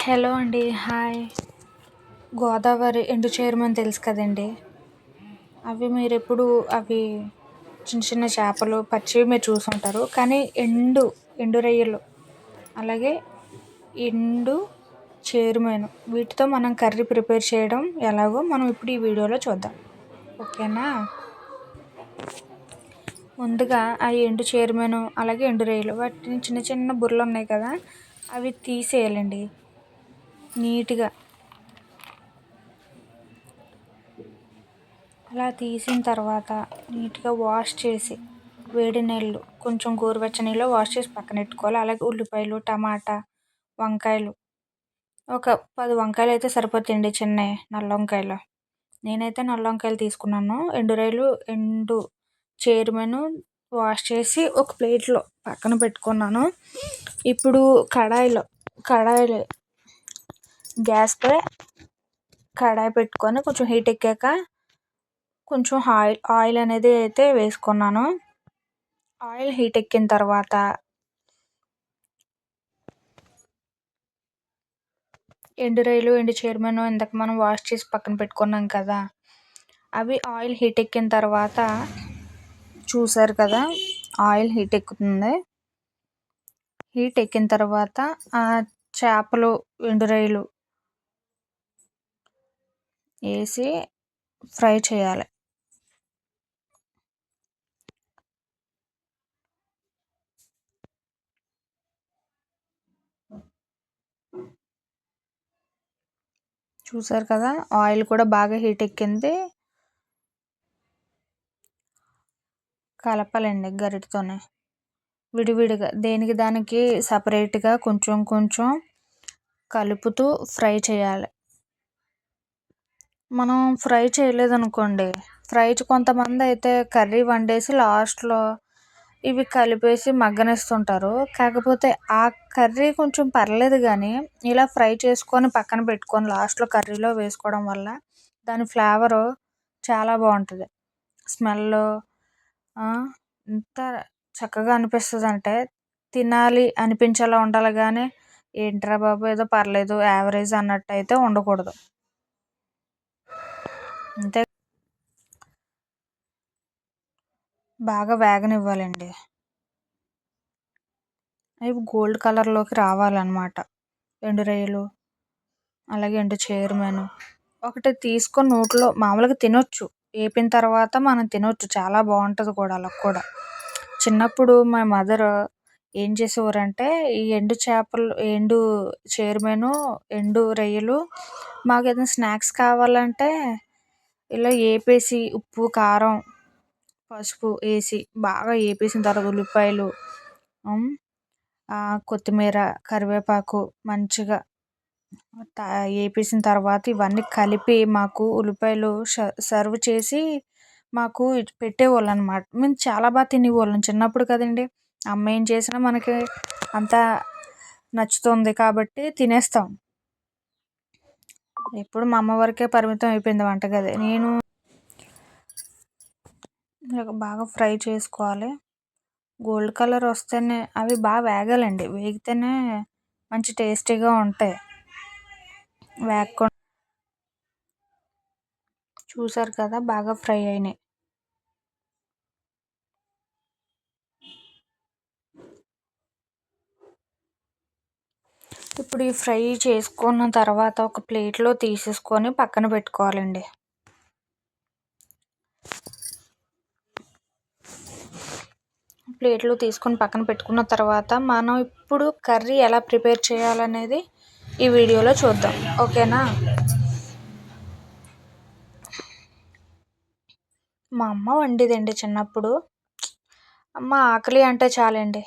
Hello అండి. Hi. Godavari ఎండు చేరుమని తెలుసు కదండీ! అవి చిన్న చిన్న చేపలు పచ్చివి మీరు చూసుంటారు. కానీ ఎండు రొయ్యలు అలాగే ఎండు చేరుమేను వీటితో మనం కర్రీ ప్రిపేర్ చేయడం ఎలాగో మనం ఇప్పుడు ఈ వీడియోలో చూద్దాం. ఓకేనా? ముందుగా ఆ ఎండు చేరుమేను అలాగే ఎండు రొయ్యలు వాటిని చిన్న చిన్న బుర్రలు ఉన్నాయి కదా, అవి తీసేయాలండి నీట్‌గా. అలా తీసిన తర్వాత నీట్‌గా వాష్ చేసి వేడి నీళ్ళు కొంచెం గోరువెచ్చని నీళ్ళలో వాష్ చేసి పక్కన పెట్టుకోవాలి. అలాగే ఉల్లిపాయలు, టమాటా, వంకాయలు ఒక 10 వంకాయలు అయితే సరిపోతాయండి, చిన్నవి నల్ల వంకాయలు. నేనైతే నల్ల వంకాయలు తీసుకున్నాను. ఎండు రొయ్యలు, ఎండు చేరుమేను వాష్ చేసి ఒక ప్లేట్లో పక్కన పెట్టుకున్నాను. ఇప్పుడు కడాయిలో గ్యాస్పై కడాయి పెట్టుకొని కొంచెం హీట్ ఎక్కాక కొంచెం ఆయిల్ అనేది అయితే వేసుకున్నాను. ఆయిల్ హీట్ ఎక్కిన తర్వాత ఎండు రొయ్యలు, ఎండు చేరుమేను ఇందాక మనం వాష్ చేసి పక్కన పెట్టుకున్నాం కదా, అవి ఆయిల్ హీట్ ఎక్కిన తర్వాత చూసారు కదా, ఆయిల్ హీట్ ఎక్కుతుంది. హీట్ ఎక్కిన తర్వాత ఆ చేపలు, ఎండు రొయ్యలు వేసి ఫ్రై చేయాలి. చూసారు కదా, ఆయిల్ కూడా బాగా హీట్ ఎక్కింది. కలపాలండి గరిటెతోనే విడివిడిగా, దేనికి దానికి సపరేట్గా కొంచెం కొంచెం కలుపుతూ ఫ్రై చేయాలి. మనం ఫ్రై చేయలేదనుకోండి, కొంతమంది అయితే కర్రీ వండేసి లాస్ట్లో ఇవి కలిపేసి మగ్గనిస్తుంటారు. కాకపోతే ఆ కర్రీ కొంచెం పర్లేదు, కానీ ఇలా ఫ్రై చేసుకొని పక్కన పెట్టుకొని లాస్ట్లో కర్రీలో వేసుకోవడం వల్ల దాని ఫ్లేవరు చాలా బాగుంటుంది. స్మెల్ ఎంత చక్కగా అనిపిస్తుంది అంటే తినాలి అనిపించేలా ఉండాలి, కానీ ఏంట్రా బాబు ఏదో పర్లేదు యావరేజ్ అన్నట్టు అయితే ఉండకూడదు. అంతే, బాగా వేగనివ్వాలండి. అవి గోల్డ్ కలర్లోకి రావాలన్నమాట. ఎండు రొయ్యలు అలాగే ఎండు చేరుమేను ఒకటి తీసుకొని నోట్లో మామూలుగా తినొచ్చు. వేపిన తర్వాత మనం తినొచ్చు, చాలా బాగుంటుంది కూడా. అలా కూడా చిన్నప్పుడు మా మదర్ ఏం చేసేవారంటే ఈ ఎండు చేపలు, ఎండు చేరుమేను, ఎండు రొయ్యలు మాకు ఏదైనా స్నాక్స్ కావాలంటే ఇలా వేపేసి ఉప్పు, కారం, పసుపు వేసి బాగా వేపేసిన తర్వాత ఉల్లిపాయలు, కొత్తిమీర, కరివేపాకు మంచిగా వేపేసిన తర్వాత ఇవన్నీ కలిపి మాకు ఉల్లిపాయలు సర్వ్ చేసి మాకు పెట్టేవాళ్ళు అనమాట. మేము చాలా బాగా తినేవాళ్ళం చిన్నప్పుడు కదండి. అమ్మ ఏం చేసినా మనకి అంతా నచ్చుతుంది కాబట్టి తినేస్తాం. ఎప్పుడు మా అమ్మ వరకే పరిమితం అయిపోయింది వంటగది. నేను బాగా ఫ్రై చేసుకోవాలి. గోల్డ్ కలర్ వస్తేనే అవి బాగా వేగాలండి, వేగితేనే మంచి టేస్టీగా ఉంటాయి. వేగకుండా చూసారు కదా, బాగా ఫ్రై అయినాయి. ఇప్పుడు ఈ ఫ్రై చేసుకున్న తర్వాత ఒక ప్లేట్లో తీసేసుకొని పక్కన పెట్టుకోవాలండి. ప్లేట్లో తీసుకొని పక్కన పెట్టుకున్న తర్వాత మనం ఇప్పుడు కర్రీ ఎలా ప్రిపేర్ చేయాలనేది ఈ వీడియోలో చూద్దాం. ఓకేనా? మా అమ్మ వండేదండి చిన్నప్పుడు. అమ్మ ఆకలి అంటే చాలండి,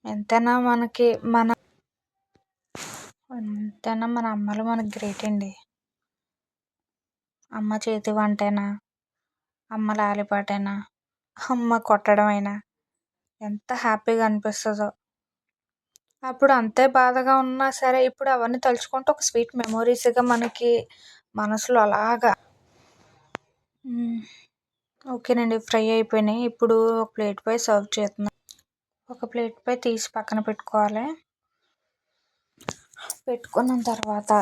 ఎంతైనా మన అమ్మలు మనకు గ్రేట్ అండి. అమ్మ చేతి వంటైనా, అమ్మ లాలిపాటైనా, అమ్మ కొట్టడం అయినా ఎంత హ్యాపీగా అనిపిస్తుందో. అప్పుడు అంతే బాధగా ఉన్నా సరే ఇప్పుడు అవన్నీ తలుచుకుంటే ఒక స్వీట్ మెమొరీస్గా మనకి మనసులో అలాగా. ఓకేనండి, ఫ్రై అయిపోయినాయి. ఇప్పుడు ఒక ప్లేట్పై సర్వ్ చేస్తున్నాను. ఒక ప్లేట్పై తీసి పక్కన పెట్టుకోవాలి. పెట్టుకున్న తర్వాత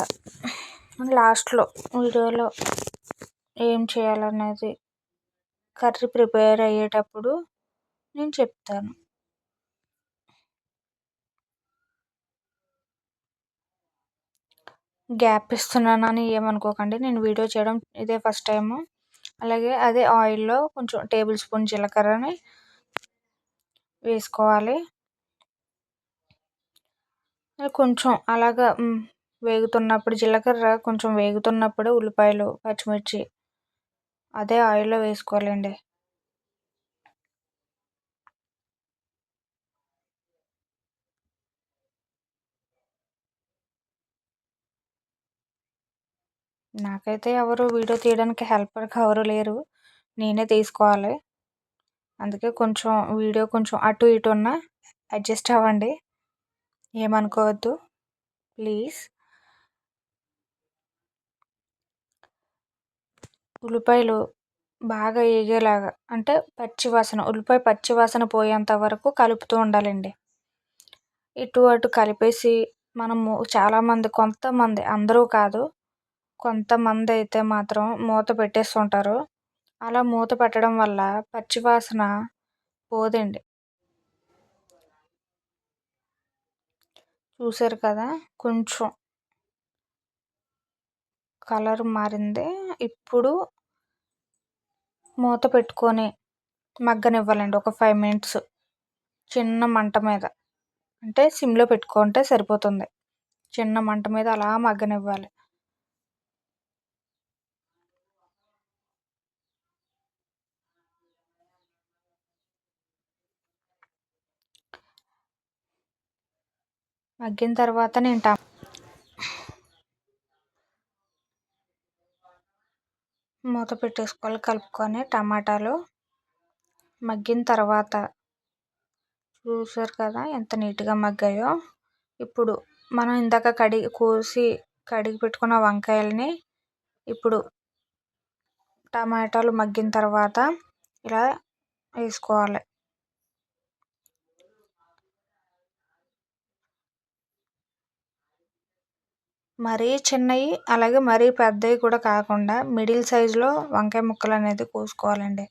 లాస్ట్లో వీడియోలో ఏం చేయాలనేది కర్రీ ప్రిపేర్ అయ్యేటప్పుడు నేను చెప్తాను. గ్యాప్ ఇస్తున్నానని ఏమనుకోకండి, నేను వీడియో చేయడం ఇదే ఫస్ట్ టైము. అలాగే అదే ఆయిల్లో కొంచెం టేబుల్ స్పూన్ జీలకర్రని వేసుకోవాలి. కొంచెం అలాగా వేగుతున్నప్పుడు జీలకర్ర కొంచెం వేగుతున్నప్పుడు ఉల్లిపాయలు, పచ్చిమిర్చి అదే ఆయిల్లో వేసుకోవాలండి. నాకైతే ఎవరు వీడియో తీయడానికి హెల్పర్‌గా ఎవరు లేరు. నేనే తీసుకోవాలి. అందుకే కొంచెం వీడియో కొంచెం అటు ఇటు ఉన్నా అడ్జస్ట్ అవ్వండి. ఏమనుకోవద్దు ప్లీజ్. ఉల్లిపాయలు బాగా ఏగేలాగా, అంటే ఉల్లిపాయ పచ్చివాసన పోయేంత వరకు కలుపుతూ ఉండాలండి. ఇటు అటు కలిపేసి మనము కొంతమంది, అందరూ కాదు, కొంతమంది అయితే మాత్రం మూత పెట్టేస్తుంటారు. అలా మూత పెట్టడం వల్ల పచ్చివాసన పోదండి. చూసారు కదా, కొంచెం కలర్ మారింది. ఇప్పుడు మూత పెట్టుకొని మగ్గనివ్వాలండి ఒక 5 మినిట్స్ చిన్న మంట మీద. అంటే సిమ్లో పెట్టుకుంటే సరిపోతుంది. చిన్న మంట మీద అలా మగ్గనివ్వాలి. మగ్గిన తర్వాత నేను మూత పెట్టేసుకోవాలి. కలుపుకొని టమాటాలు మగ్గిన తర్వాత చూసారు కదా ఎంత నీట్గా మగ్గాయో. ఇప్పుడు మనం ఇందాక కడిగి పెట్టుకున్న వంకాయలని ఇప్పుడు టమాటాలు మగ్గిన తర్వాత ఇలా వేసుకోవాలి. మరీ చిన్నవి అలాగే మరీ పెద్దవి కూడా కాకుండా మిడిల్ సైజులో వంకాయ ముక్కలు అనేది కోసుకోవాలండి.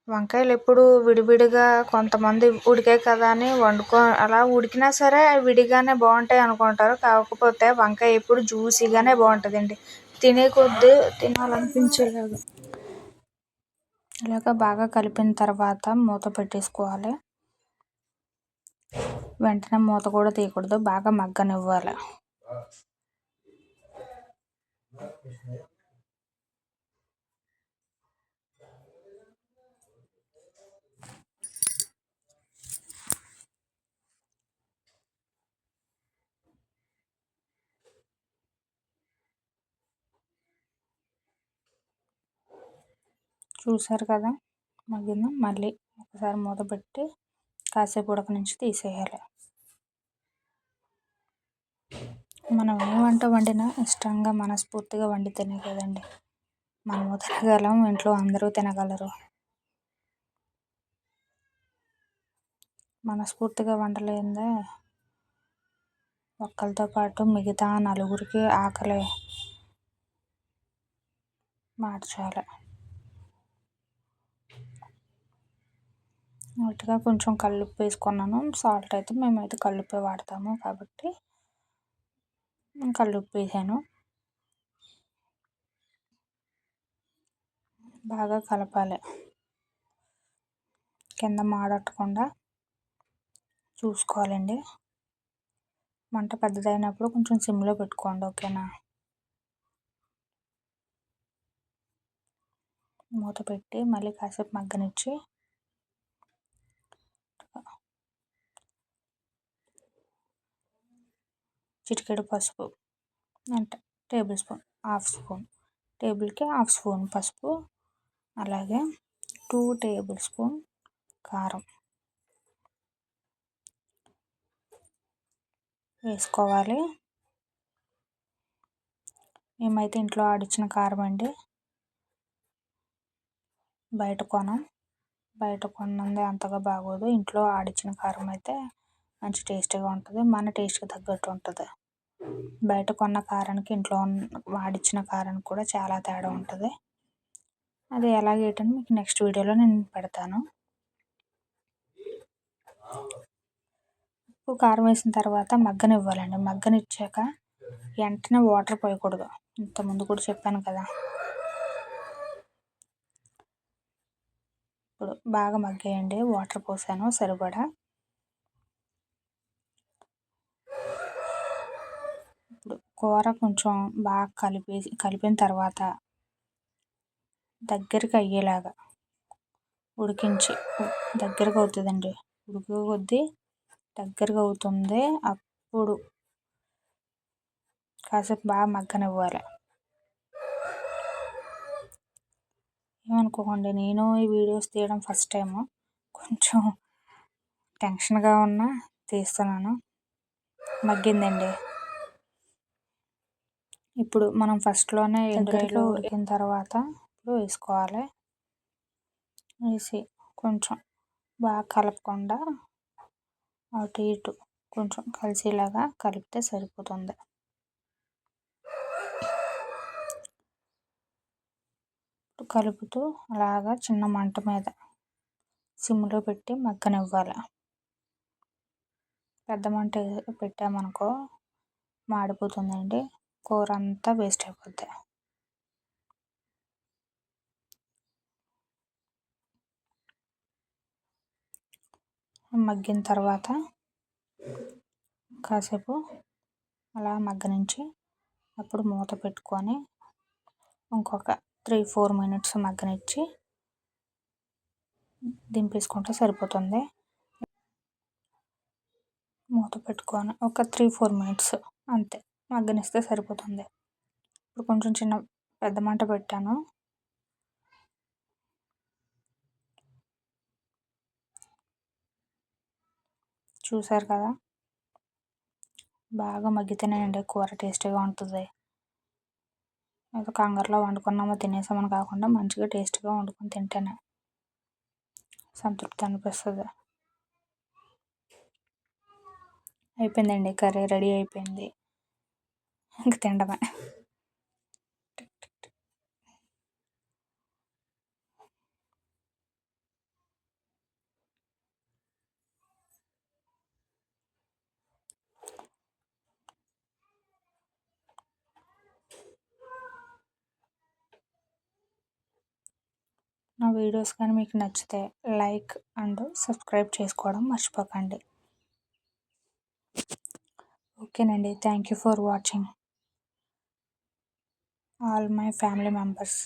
వంకాయలు ఎప్పుడు విడివిడిగా కొంతమంది ఉడికాయి కదా అని అలా ఉడికినా సరే విడిగానే బాగుంటాయి అనుకుంటారు. కాకపోతే వంకాయ ఎప్పుడు జ్యూసీగానే బాగుంటుందండి, తినే కొద్దీ తినాలనిపించేలాగా. ఇలాగ బాగా కలిపిన తర్వాత మూత పెట్టేసుకోవాలి. వెంటనే మూత కూడా తీయకూడదు, బాగా మగ్గనివ్వాలి. చూసారు కదా మగ్గింది. మళ్ళీ ఒకసారి మూత పెట్టి కాసేపు ఉడకనించి తీసేయాలి. మనం ఏ వంట వండినా ఇష్టంగా మనస్ఫూర్తిగా వండితేనే కదండి మనము తినగలం, ఇంట్లో అందరూ తినగలరు. మనస్ఫూర్తిగా వండలేదే ఒక్కరితో పాటు మిగతా నలుగురికి ఆకలి మార్చాలి. నీట్గా కొంచెం కల్లుప్పు వేసుకున్నాను. సాల్ట్ అయితే మేమైతే కల్లుప్పే వాడతాము కాబట్టి కల్లుప్పు వేసాను. బాగా కలపాలి, కింద మాడట్టకుండా చూసుకోవాలండి. మంట పెద్దదైనప్పుడు కొంచెం సిమ్లో పెట్టుకోండి, ఓకేనా. మూత పెట్టి మళ్ళీ కాసేపు మగ్గనిచ్చి చిటికెడు పసుపు, అంటే టేబుల్ స్పూన్, హాఫ్ స్పూన్, టేబుల్కి హాఫ్ స్పూన్ పసుపు, అలాగే 2 టేబుల్ స్పూన్ కారం వేసుకోవాలి. మేమైతే ఇంట్లో ఆడిచ్చిన కారం అండి, బయట కొన్నది అంతగా బాగోదు. ఇంట్లో ఆడిచ్చిన కారం అయితే మంచి టేస్టీగా ఉంటుంది. మన టేస్ట్కి తగ్గట్టు ఉంటుంది. బయట కొన్న కారానికి ఇంట్లో వాడిచ్చిన కారానికి కూడా చాలా తేడా ఉంటుంది. అది ఎలాగేటని మీకు నెక్స్ట్ వీడియోలో నేను పెడతాను. ఉప్పు కారం వేసిన తర్వాత మగ్గనివ్వాలండి. మగ్గనిచ్చాక వెంటనే వాటర్ పోయకూడదు. ఇంతకుముందు కూడా చెప్పాను కదా. ఇప్పుడు బాగా మగ్గేయండి. వాటర్ పోసాను సరిపడా. ఇప్పుడు కూర కొంచెం బాగా కలిపిన తర్వాత దగ్గరికి అయ్యేలాగా ఉడికించి దగ్గరగా అవుతుందండి. ఉడికే కొద్దీ దగ్గరగా అవుతుంది. అప్పుడు కాసేపు బాగా మగ్గనివ్వాలి. ఏమనుకోకండి, నేను ఈ వీడియోస్ తీయడం ఫస్ట్ టైము. కొంచెం టెన్షన్గా ఉన్నా తీస్తున్నాను. మగ్గిందండి. ఇప్పుడు మనం ఫస్ట్లోనే ఎండురాయిలు ఉడికిన తర్వాత ఇప్పుడు వేసుకోవాలి. వేసి కొంచెం బాగా కలపకుండా అటు ఇటు కొంచెం కలిసేలాగా కలిపితే సరిపోతుంది. కలుపుతూ అలాగా చిన్న మంట మీద సిమ్లో పెట్టి మగ్గనివ్వాలి. పెద్ద మంట పెట్టామనుకో మాడిపోతుందండి. కూర అంతా వేస్ట్ అయిపోద్ది. మగ్గిన తర్వాత కాసేపు అలా మగ్గనించి అప్పుడు మూత పెట్టుకొని ఇంకొక 3-4 మినిట్స్ మగ్గనిచ్చి దింపేసుకుంటే సరిపోతుంది. మూత పెట్టుకొని ఒక 3-4 మినిట్స్ అంతే మగ్గనిస్తే సరిపోతుంది. ఇప్పుడు కొంచెం పెద్ద మంట పెట్టాను. చూసారు కదా, బాగా మగ్గితేనేనండి కూర టేస్టీగా ఉంటుంది. ఏదో కంగారులో వండుకున్నామో తినేసామని కాకుండా మంచిగా టేస్టీగా వండుకొని తింటేనే సంతృప్తి అనిపిస్తుంది. అయిపోయిందండి, కర్రీ రెడీ అయిపోయింది. ఇంక తినడమే. నా వీడియోస్ కానీ మీకు నచ్చితే లైక్ అండ్ సబ్స్క్రైబ్ చేసుకోవడం మర్చిపోకండి. ఓకేనండి, thank you for watching all my family members.